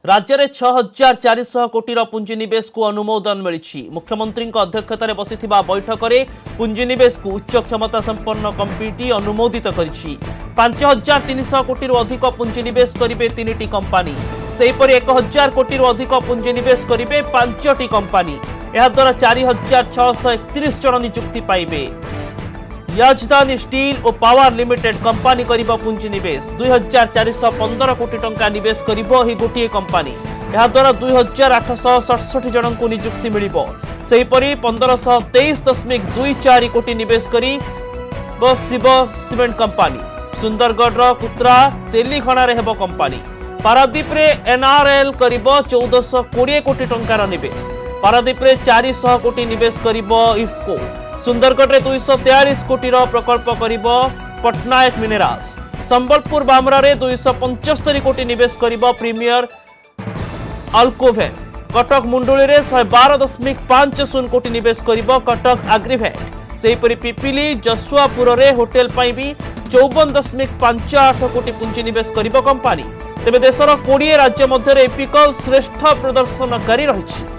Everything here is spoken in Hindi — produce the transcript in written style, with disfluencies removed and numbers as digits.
राज्य में 6,400 कोटीर पुंजीनिवेश को अनुमोदन मिली। मुख्यमंत्री अध्यक्षतार बसी बैठक में पुंजीनिवेश को उच्च क्षमता संपन्न कमिटी अनुमोदित कर 5,300 कोटी अधिक पुंजीनिवेश करेंगे 3टी कंपानी। सेहीपरि 1,000 कोटी अधिक पुंजीनिवेश करेंगे 5टी कंपानी। याद्वारा 4,631 जन नियुक्ति पाइबे। याजदानी स्टील और पावर लिमिटेड कंपानी करिबो पुंजीनिवेश 2,415 कोटी टंका निवेश करिबो ही गोटे कंपानी। याद्वारा 2,867 जन को नियुक्ति मिलिबो। सेहीपरि 1,523.24 कोटी निवेश करी शिव सीमेंट कंपानी। सुंदरगढ़ कुत्रा तेलीखणारे हेबो कंपानी। पारादीप रे एनआरएल करिबो 1,420 कोटी टंकार निवेश। पारादीप रे 400 कोटी निवेश करिबो इफको। सुंदरगढ़ रे 243 कोटी प्रकल्प करिबो पटनायक मिनेराल्स। संबलपुर बामरा रे 275 कोटी निवेश करिबो प्रीमियर अल्कोवेन। कटक मुंडुली रे 112.50 कोटी निवेश करिबो कटक एग्रीवेट। सेहीपरि पिपिली जसुआपुर रे होटेल पाई भी 54.58 कोटी पुंजी निवेश करिबो कंपानी। तेबे देशर 20 राज्य मध्य एपिकल श्रेष्ठ प्रदर्शनकारी रही।